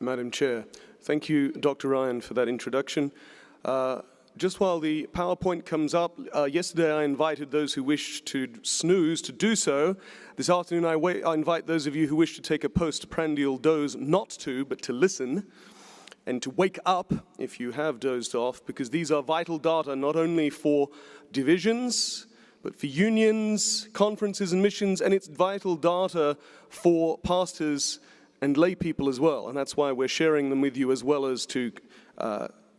Madam Chair. Thank you, Dr. Ryan, for that introduction. Just while the PowerPoint comes up, yesterday I invited those who wish to snooze to do so. This afternoon I invite those of you who wish to take a postprandial doze not to, but to listen, and to wake up if you have dozed off, because these are vital data not only for divisions, but for unions, conferences and missions, and it's vital data for pastors and lay people as well. And that's why we're sharing them with you, as well as to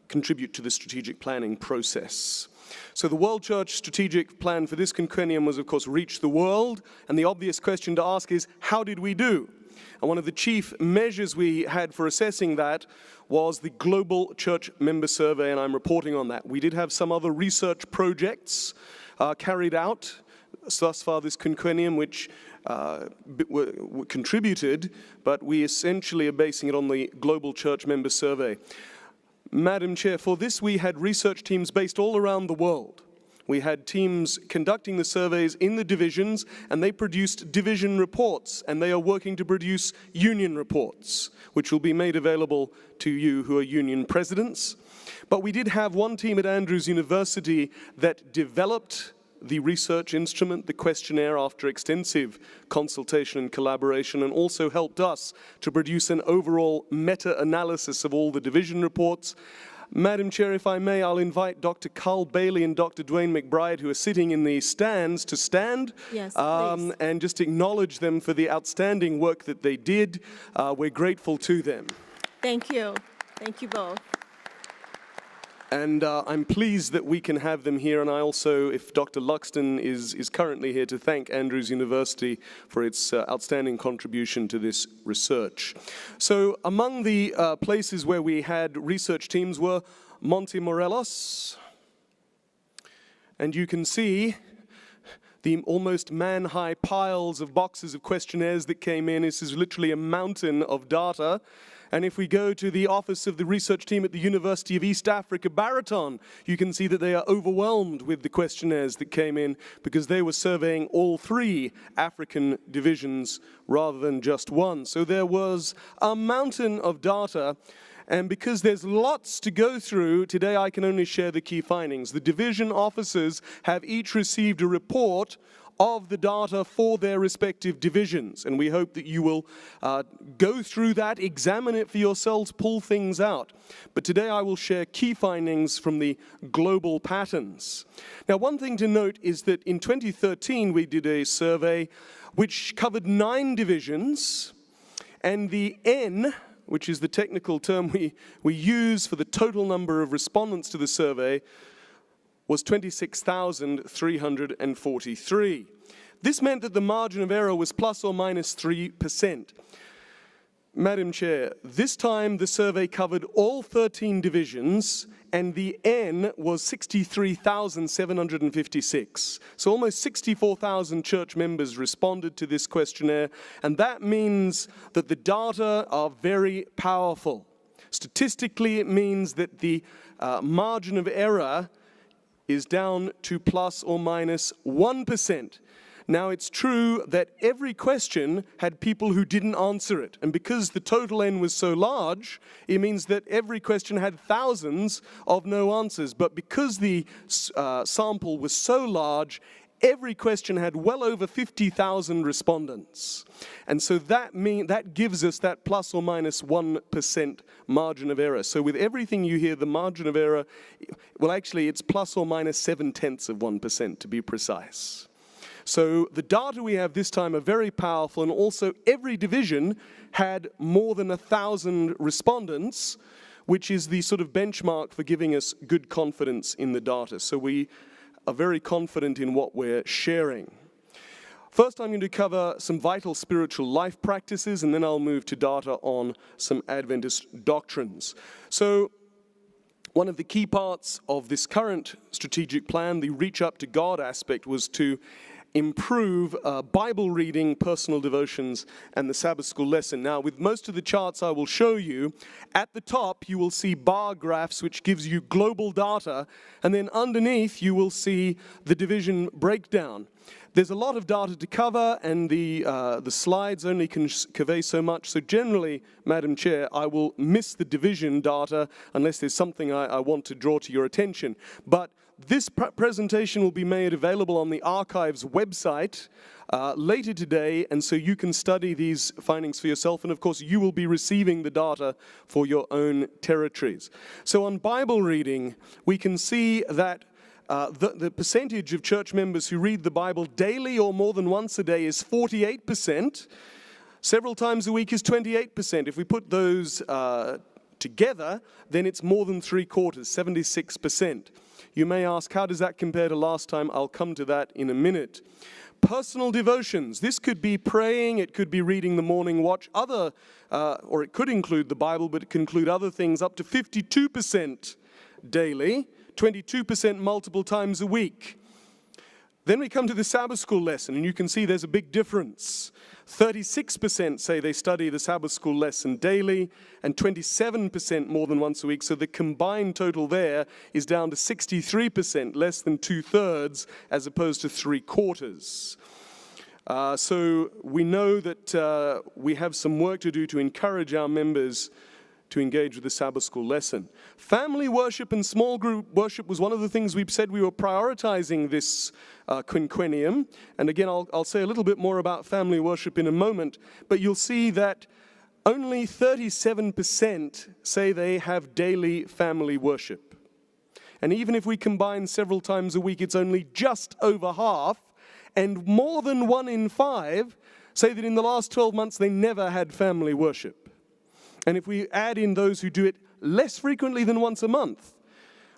contribute to the strategic planning process. So the World Church strategic plan for this quinquennium was, of course, reach the world. And the obvious question to ask is, how did we do? And one of the chief measures we had for assessing that was the Global Church Member Survey, and I'm reporting on that. We did have some other research projects carried out thus far this quinquennium, which were contributed, but we essentially are basing it on the Global Church Member Survey. Madam Chair, for this we had research teams based all around the world. We had teams conducting the surveys in the divisions, and they produced division reports, and they are working to produce union reports, which will be made available to you who are union presidents. But we did have one team at Andrews University that developed the research instrument, the questionnaire, after extensive consultation and collaboration, and also helped us to produce an overall meta-analysis of all the division reports. Madam Chair, if I may, I'll invite Dr. Carl Bailey and Dr. Dwayne McBride, who are sitting in the stands, to stand. Yes, please. And just acknowledge them for the outstanding work that they did. We're grateful to them. Thank you. Thank you both. And I'm pleased that we can have them here, and I also, if Dr. Luxton is currently here, to thank Andrews University for its outstanding contribution to this research. So among the places where we had research teams were Monte Morelos, and you can see the almost man-high piles of boxes of questionnaires that came in. This is literally a mountain of data. And if we go to the office of the research team at the University of East Africa, Baraton, you can see that they are overwhelmed with the questionnaires that came in, because they were surveying all three African divisions rather than just one. So there was a mountain of data. And because there's lots to go through, today I can only share the key findings. The division officers have each received a report of the data for their respective divisions. And we hope that you will go through that, examine it for yourselves, pull things out. But today I will share key findings from the global patterns. Now, one thing to note is that in 2013 we did a survey which covered 9 divisions, and the N, which is the technical term we use for the total number of respondents to the survey, was 26,343. This meant that the margin of error was plus or minus 3%. Madam Chair, this time the survey covered all 13 divisions, and the N was 63,756. So almost 64,000 church members responded to this questionnaire, and that means that the data are very powerful. Statistically, it means that the margin of error is down to plus or minus 1%. Now, it's true that every question had people who didn't answer it. And because the total N was so large, it means that every question had thousands of no answers. But because the sample was so large, every question had well over 50,000 respondents. And so that gives us that plus or minus 1% margin of error. So with everything you hear, the margin of error, well, actually, it's plus or minus 0.7% to be precise. So the data we have this time are very powerful, and also every division had more than 1,000 respondents, which is the sort of benchmark for giving us good confidence in the data. So we are very confident in what we're sharing. First, I'm going to cover some vital spiritual life practices, and then I'll move to data on some Adventist doctrines. So one of the key parts of this current strategic plan, the reach up to God aspect, was to improve Bible reading, personal devotions, and the Sabbath school lesson. Now, with most of the charts I will show you, at the top you will see bar graphs, which gives you global data, and then underneath you will see the division breakdown. There's a lot of data to cover, and the slides only can convey so much. So generally, Madam Chair, I will miss the division data unless there's something I want to draw to your attention. But this presentation will be made available on the Archives website later today, and so you can study these findings for yourself, and of course you will be receiving the data for your own territories. So on Bible reading, we can see that the percentage of church members who read the Bible daily or more than once a day is 48%. Several times a week is 28%. If we put those together, then it's more than 3/4, 76%. You may ask, how does that compare to last time? I'll come to that in a minute. Personal devotions. This could be praying, it could be reading the morning watch, or it could include the Bible, but it can include other things, up to 52% daily, 22% multiple times a week. Then we come to the Sabbath school lesson, and you can see there's a big difference. 36% say they study the Sabbath school lesson daily, and 27% more than once a week. So the combined total there is down to 63%, less than 2/3, as opposed to 3/4. So we know that we have some work to do to encourage our members to engage with the Sabbath school lesson. Family worship and small group worship was one of the things we've said we were prioritizing this quinquennium. And again, I'll say a little bit more about family worship in a moment, but you'll see that only 37% say they have daily family worship. And even if we combine several times a week, it's only just over half, and more than 1 in 5 say that in the last 12 months they never had family worship. And if we add in those who do it less frequently than once a month,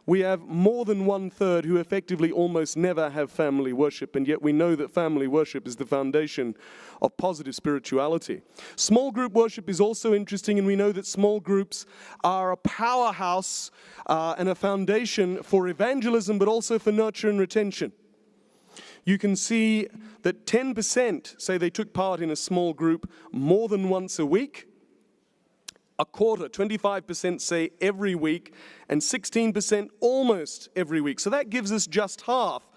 we have more than 1/3 who effectively almost never have family worship, and yet we know that family worship is the foundation of positive spirituality. Small group worship is also interesting, and we know that small groups are a powerhouse and a foundation for evangelism, but also for nurture and retention. You can see that 10% say they took part in a small group more than once a week. A quarter, 25% say every week, and 16% almost every week. So that gives us just half.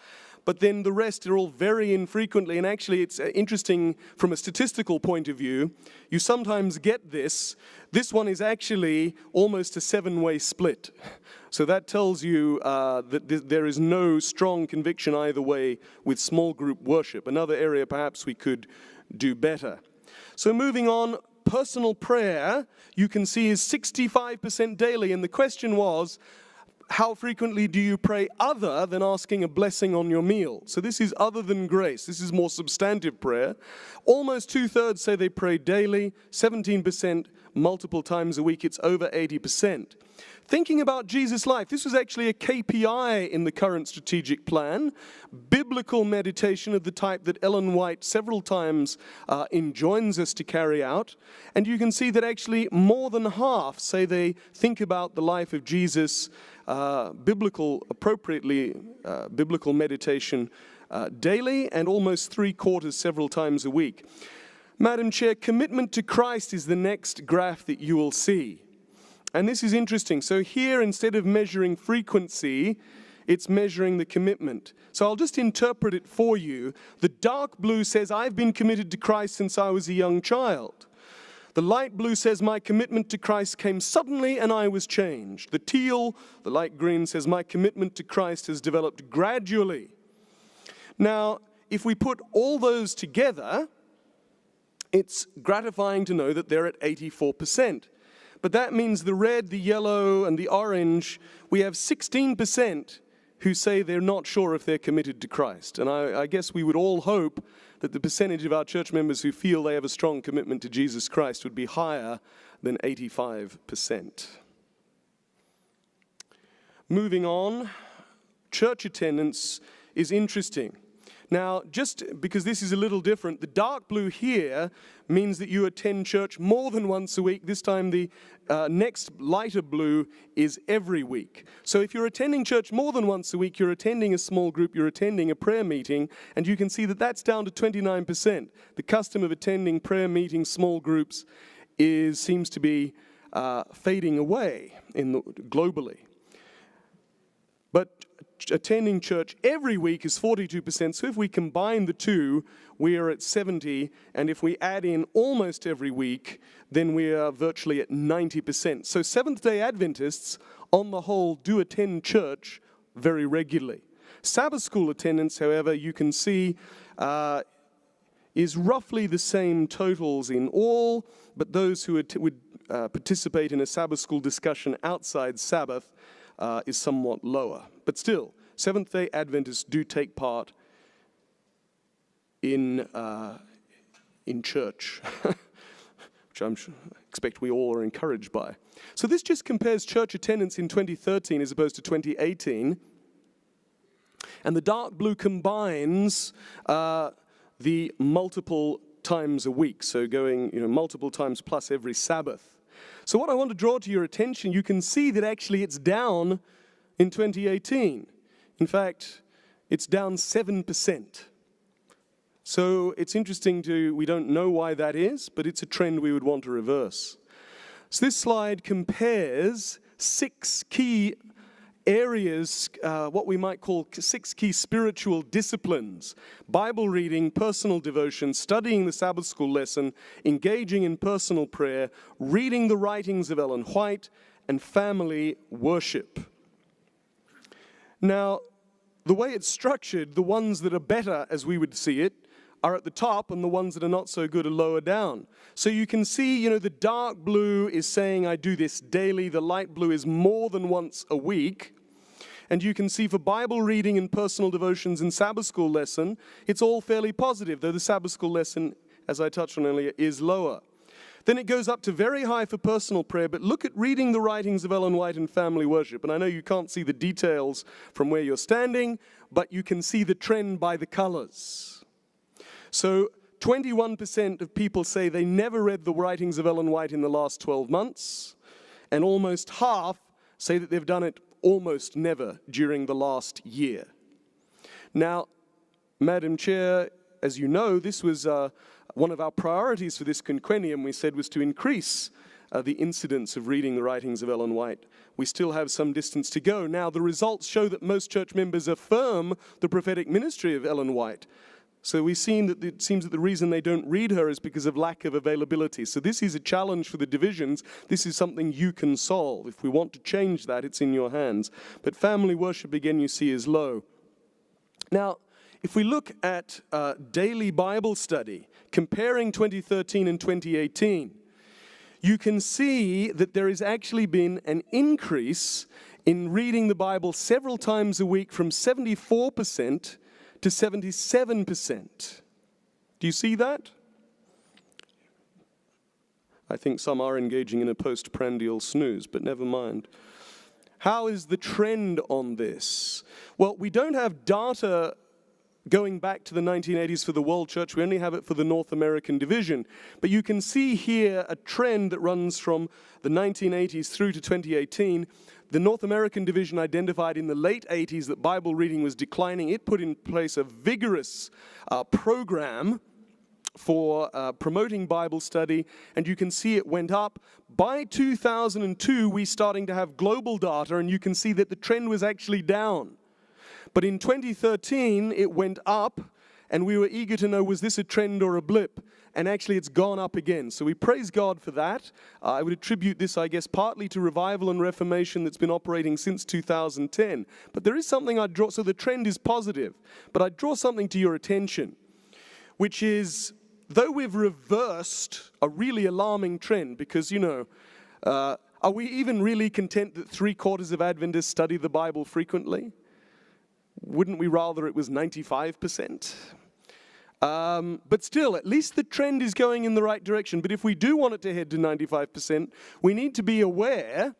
But then the rest are all very infrequently. And actually, it's interesting from a statistical point of view. You sometimes get this. This one is actually almost a 7-way split. So that tells you that there is no strong conviction either way with small group worship. Another area perhaps we could do better. So moving on. Personal prayer, you can see, is 65% daily. And the question was, how frequently do you pray other than asking a blessing on your meal? So this is other than grace. This is more substantive prayer. Almost 2/3 say they pray daily, 17% multiple times a week. It's over 80%. Thinking about Jesus' life, this was actually a KPI in the current strategic plan. Biblical meditation of the type that Ellen White several times enjoins us to carry out. And you can see that actually more than half say they think about the life of Jesus, biblical meditation daily, and almost 3/4 several times a week. Madam Chair, commitment to Christ is the next graph that you will see. And this is interesting. So here, instead of measuring frequency, it's measuring the commitment. So I'll just interpret it for you. The dark blue says, I've been committed to Christ since I was a young child. The light blue says, my commitment to Christ came suddenly and I was changed. The teal, the light green, says, my commitment to Christ has developed gradually. Now, if we put all those together, it's gratifying to know that they're at 84%. But that means the red, the yellow, and the orange, we have 16% who say they're not sure if they're committed to Christ. And I guess we would all hope that the percentage of our church members who feel they have a strong commitment to Jesus Christ would be higher than 85%. Moving on, church attendance is interesting. Now, just because this is a little different, the dark blue here means that you attend church more than once a week. This time the next lighter blue is every week. So if you're attending church more than once a week, you're attending a small group, you're attending a prayer meeting, and you can see that that's down to 29%. The custom of attending prayer meetings, small groups, seems to be fading away globally. But attending church every week is 42%. So if we combine the two, we are at 70. And if we add in almost every week, then we are virtually at 90%. So Seventh-day Adventists, on the whole, do attend church very regularly. Sabbath school attendance, however, you can see is roughly the same totals in all, but those who would participate in a Sabbath school discussion outside Sabbath is somewhat lower. But still, Seventh-day Adventists do take part in church, which I expect we all are encouraged by. So this just compares church attendance in 2013 as opposed to 2018. And the dark blue combines the multiple times a week, so going multiple times plus every Sabbath. So what I want to draw to your attention, you can see that actually it's down in 2018. In fact, it's down 7%. So it's interesting we don't know why that is, but it's a trend we would want to reverse. So this slide compares 6 key areas, what we might call 6 key spiritual disciplines: Bible reading, personal devotion, studying the Sabbath school lesson, engaging in personal prayer, reading the writings of Ellen White, and family worship. Now, the way it's structured, the ones that are better, as we would see it, are at the top, and the ones that are not so good are lower down. So you can see, the dark blue is saying I do this daily, the light blue is more than once a week. And you can see for Bible reading and personal devotions and Sabbath school lesson, it's all fairly positive, though the Sabbath school lesson, as I touched on earlier, is lower. Then it goes up to very high for personal prayer, but look at reading the writings of Ellen White and family worship. And I know you can't see the details from where you're standing, but you can see the trend by the colors. So 21% of people say they never read the writings of Ellen White in the last 12 months, and almost half say that they've done it almost never during the last year. Now, Madam Chair, as you know, this was one of our priorities for this quinquennium, we said, was to increase the incidence of reading the writings of Ellen White. We still have some distance to go. Now, the results show that most church members affirm the prophetic ministry of Ellen White. So we've seen that it seems that the reason they don't read her is because of lack of availability. So this is a challenge for the divisions. This is something you can solve. If we want to change that, it's in your hands. But family worship, again, you see is low. Now, if we look at daily Bible study, comparing 2013 and 2018, you can see that there has actually been an increase in reading the Bible several times a week from 74% to 77%. Do you see that? I think some are engaging in a postprandial snooze, but never mind. How is the trend on this? Well, we don't have data going back to the 1980s for the World Church. We only have it for the North American division. But you can see here a trend that runs from the 1980s through to 2018. The North American division identified in the late 80s that Bible reading was declining. It put in place a vigorous program for promoting Bible study, and you can see it went up. By 2002, we're starting to have global data, and you can see that the trend was actually down. But in 2013, it went up, and we were eager to know, was this a trend or a blip? And actually, it's gone up again. So we praise God for that. I would attribute this, I guess, partly to revival and reformation that's been operating since 2010. But there is something I'd draw, so the trend is positive. But I'd draw something to your attention, which is, though we've reversed a really alarming trend, because, are we even really content that 3/4 of Adventists study the Bible frequently? Wouldn't we rather it was 95%? But still, at least the trend is going in the right direction. But if we do want it to head to 95%, we need to be aware,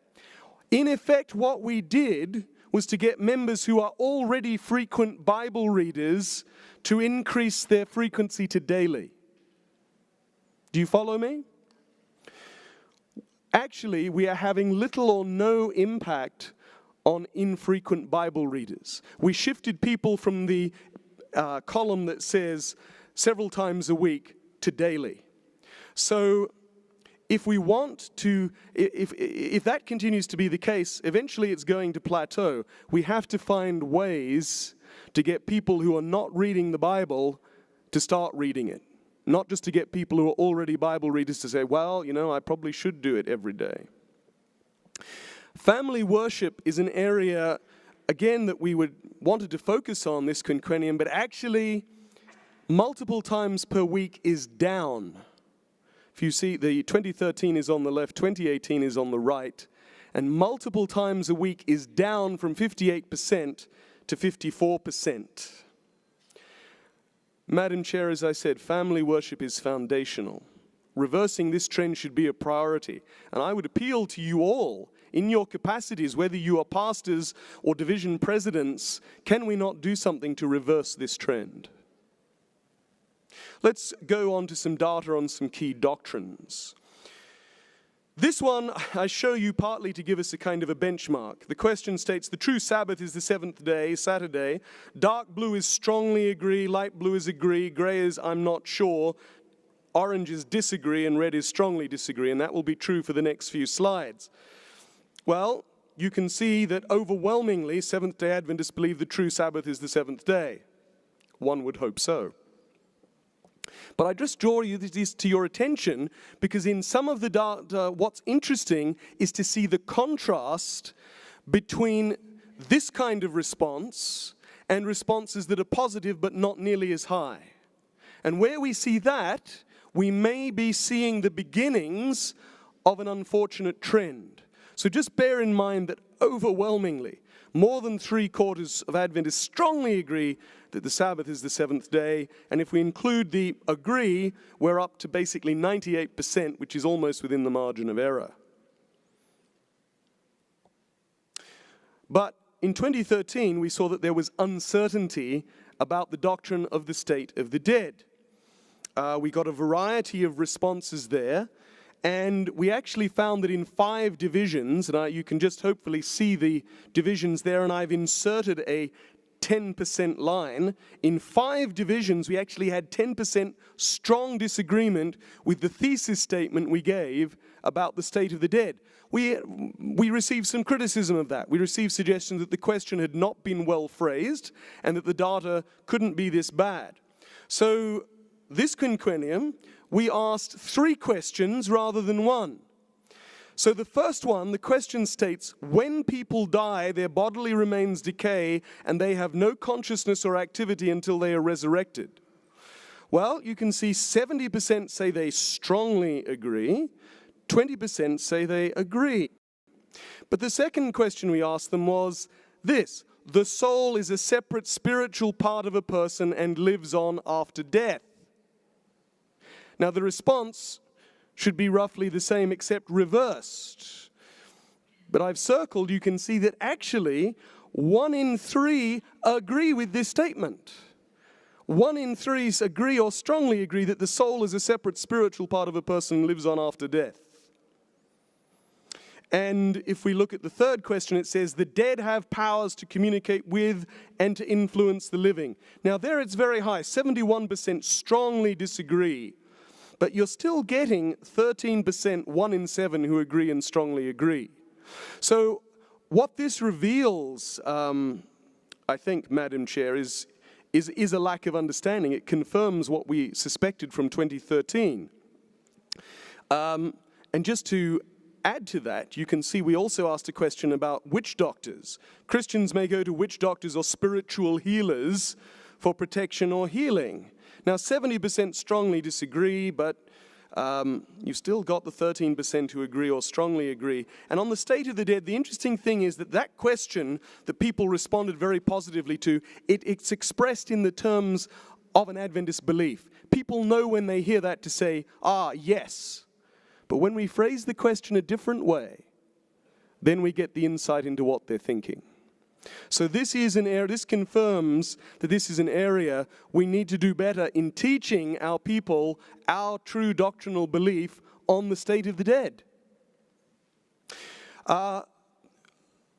in effect, what we did was to get members who are already frequent Bible readers to increase their frequency to daily. Do you follow me? Actually, we are having little or no impact on infrequent Bible readers. We shifted people from the column that says several times a week to daily. So if we want to, if that continues to be the case, eventually it's going to plateau. We have to find ways to get people who are not reading the Bible to start reading it. Not just to get people who are already Bible readers to say, well, you know, I probably should do it every day. Family worship is an area, again, that we wanted to focus on this quinquennium, but actually multiple times per week is down. If you see, the 2013 is on the left, 2018 is on the right, and multiple times a week is down from 58% to 54%. Madam Chair, as I said, family worship is foundational. Reversing this trend should be a priority. And I would appeal to you all, in your capacities, whether you are pastors or division presidents, can we not do something to reverse this trend? Let's go on to some data on some key doctrines. This one I show you partly to give us a kind of a benchmark. The question states, the true Sabbath is the seventh day, Saturday. Dark blue is strongly agree, light blue is agree, gray is I'm not sure, orange is disagree, and red is strongly disagree, and that will be true for the next few slides. Well, you can see that overwhelmingly Seventh-day Adventists believe the true Sabbath is the seventh day. One would hope so. But I just draw this to your attention because in some of the data, what's interesting is to see the contrast between this kind of response and responses that are positive but not nearly as high. And where we see that, we may be seeing the beginnings of an unfortunate trend. So just bear in mind that overwhelmingly, more than 3/4 of Adventists strongly agree that the Sabbath is the seventh day, and if we include the agree, we're up to basically 98%, which is almost within the margin of error. But in 2013, we saw that there was uncertainty about the doctrine of the state of the dead. We got a variety of responses there, and we actually found that in 5 divisions, and you can just hopefully see the divisions there, and I've inserted a 10% line. In 5 divisions, we actually had 10% strong disagreement with the thesis statement we gave about the state of the dead. We received some criticism of that. We received suggestions that the question had not been well phrased and that the data couldn't be this bad. So this quinquennium, we asked 3 questions rather than 1. So the first one, the question states, when people die, their bodily remains decay and they have no consciousness or activity until they are resurrected. Well, you can see 70% say they strongly agree, 20% say they agree. But the second question we asked them was this: the soul is a separate spiritual part of a person and lives on after death. Now the response should be roughly the same except reversed. But I've circled, you can see that actually 1 in 3 agree with this statement. 1 in 3 agree or strongly agree that the soul is a separate spiritual part of a person and lives on after death. And if we look at the third question, it says, the dead have powers to communicate with and to influence the living. Now there it's very high, 71% strongly disagree. But you're still getting 13%, 1 in 7 who agree and strongly agree. So what this reveals, I think, Madam Chair, is a lack of understanding. It confirms what we suspected from 2013. And just to add to that, you can see we also asked a question about witch doctors. Christians may go to witch doctors or spiritual healers for protection or healing. Now, 70% strongly disagree, but you've still got the 13% who agree or strongly agree. And on the state of the dead, the interesting thing is that question that people responded very positively to, it's expressed in the terms of an Adventist belief. People know when they hear that to say, yes. But when we phrase the question a different way, then we get the insight into what they're thinking. So this confirms that this is an area we need to do better in teaching our people our true doctrinal belief on the state of the dead.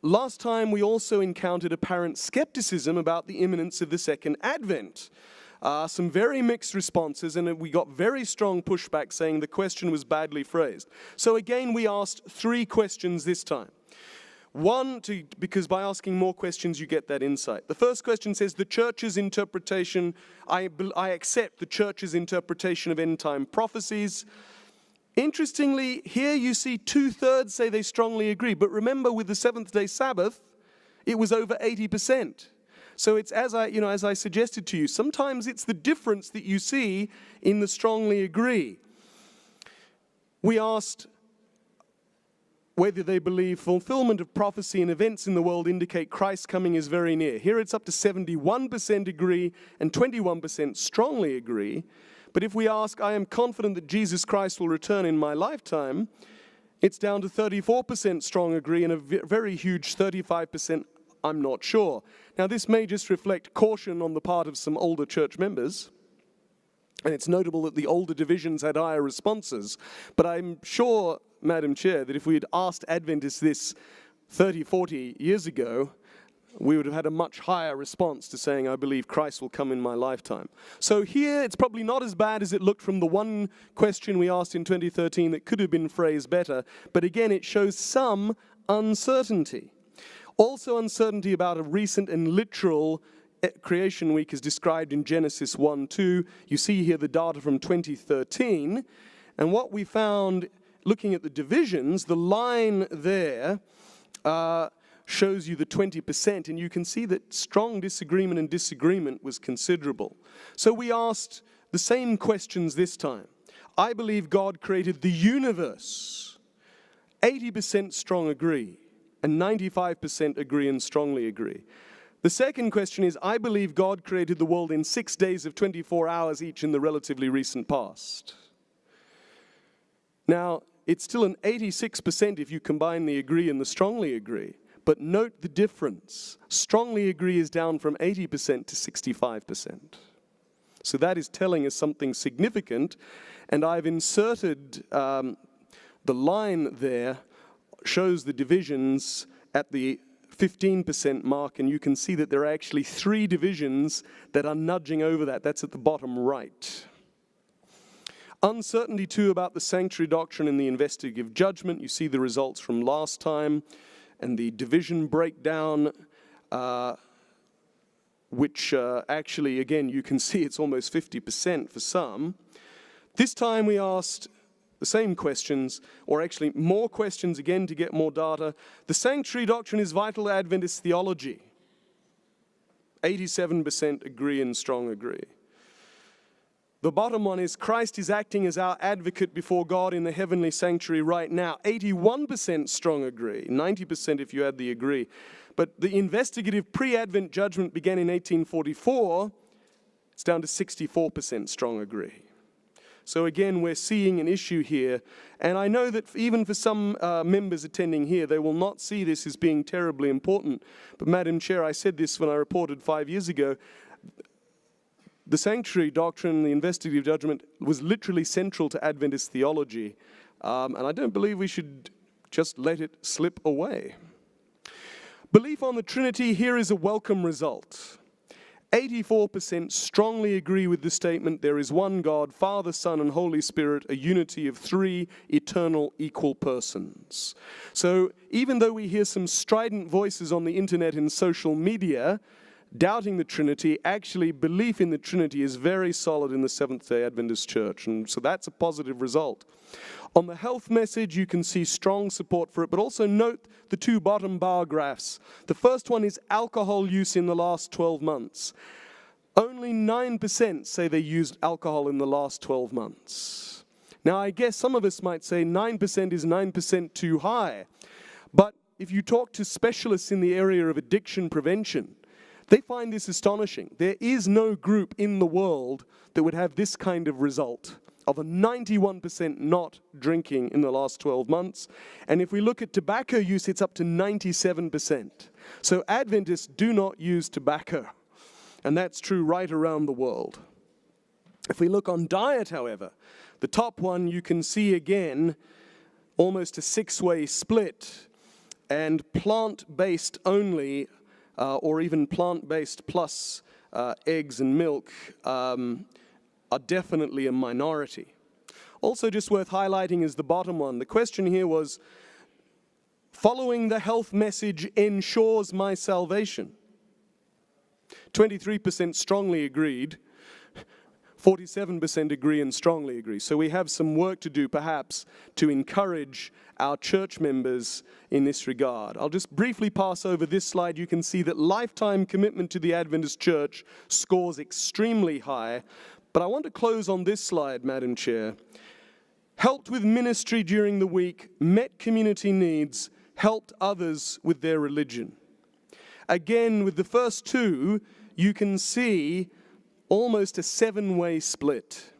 Last time we also encountered apparent skepticism about the imminence of the second advent. some very mixed responses, and we got very strong pushback saying the question was badly phrased. So again, we asked 3 questions this time. One, because by asking more questions, you get that insight. The first question says, the church's interpretation, I accept the church's interpretation of end-time prophecies. Interestingly, here you see 2/3 say they strongly agree. But remember, with the seventh-day Sabbath, it was over 80%. So it's as I suggested to you, sometimes it's the difference that you see in the strongly agree. We asked whether they believe fulfillment of prophecy and events in the world indicate Christ's coming is very near. Here it's up to 71% agree and 21% strongly agree. But if we ask, I am confident that Jesus Christ will return in my lifetime, it's down to 34% strong agree and a very huge 35% I'm not sure. Now this may just reflect caution on the part of some older church members. And it's notable that the older divisions had higher responses. But I'm sure, Madam Chair, that if we had asked Adventists this 30, 40 years ago, we would have had a much higher response to saying, I believe Christ will come in my lifetime. So here, it's probably not as bad as it looked from the one question we asked in 2013 that could have been phrased better. But again, it shows some uncertainty. Also uncertainty about a recent and literal creation week is described in Genesis 1:2. You see here the data from 2013. And what we found, looking at the divisions, the line there shows you the 20%, and you can see that strong disagreement was considerable. So we asked the same questions this time. I believe God created the universe. 80% strong agree, and 95% agree and strongly agree. The second question is, I believe God created the world in 6 days of 24 hours each in the relatively recent past. Now, it's still an 86% if you combine the agree and the strongly agree. But note the difference. Strongly agree is down from 80% to 65%. So that is telling us something significant. And I've inserted the line there, shows the divisions at the 15% mark, and you can see that there are actually 3 divisions that are nudging over that. That's at the bottom right. Uncertainty too about the sanctuary doctrine and the investigative judgment. You see the results from last time. And the division breakdown, which actually, again, you can see it's almost 50% for some. This time we asked the same questions, or actually more questions again to get more data. The sanctuary doctrine is vital to Adventist theology. 87% agree and strong agree. The bottom one is Christ is acting as our advocate before God in the heavenly sanctuary right now. 81% strong agree, 90% if you add the agree. But the investigative pre-Advent judgment began in 1844. It's down to 64% strong agree. So again, we're seeing an issue here. And I know that even for some members attending here, they will not see this as being terribly important. But Madam Chair, I said this when I reported 5 years ago. The sanctuary doctrine, the investigative judgment, was literally central to Adventist theology. And I don't believe we should just let it slip away. Belief on the Trinity, here is a welcome result. 84% strongly agree with the statement, there is one God, Father, Son, and Holy Spirit, a unity of 3 eternal equal persons. So even though we hear some strident voices on the internet and social media, doubting the Trinity, actually belief in the Trinity is very solid in the Seventh-day Adventist Church, and so that's a positive result. On the health message, you can see strong support for it, but also note the 2 bottom bar graphs. The first one is alcohol use in the last 12 months. Only 9% say they used alcohol in the last 12 months. Now, I guess some of us might say 9% is 9% too high, but if you talk to specialists in the area of addiction prevention, they find this astonishing. There is no group in the world that would have this kind of result of a 91% not drinking in the last 12 months. And if we look at tobacco use, it's up to 97%. So Adventists do not use tobacco. And that's true right around the world. If we look on diet, however, the top one you can see again, almost a 6-way split, and plant-based only, or even plant-based plus eggs and milk, are definitely a minority. Also just worth highlighting is the bottom one. The question here was, following the health message ensures my salvation. 23% strongly agreed, 47% agree and strongly agree. So we have some work to do, perhaps, to encourage our church members in this regard. I'll just briefly pass over this slide. You can see that lifetime commitment to the Adventist Church scores extremely high. But I want to close on this slide, Madam Chair. Helped with ministry during the week, met community needs, helped others with their religion. Again, with the first two, you can see almost a 7-way split.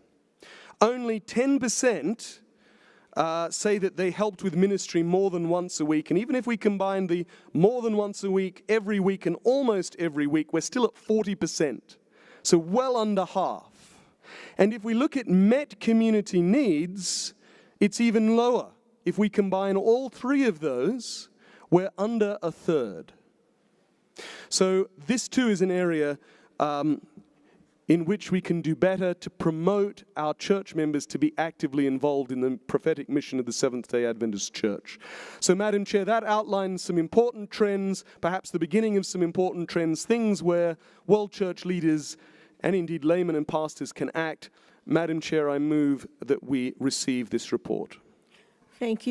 Only 10% say that they helped with ministry more than once a week. And even if we combine the more than once a week, every week, and almost every week, we're still at 40%. So well under half. And if we look at met community needs, it's even lower. If we combine all three of those, we're under a third. So this too is an area in which we can do better to promote our church members to be actively involved in the prophetic mission of the Seventh-day Adventist Church. So, Madam Chair, that outlines some important trends, perhaps the beginning of some important trends, things where world church leaders and indeed laymen and pastors can act. Madam Chair, I move that we receive this report. Thank you.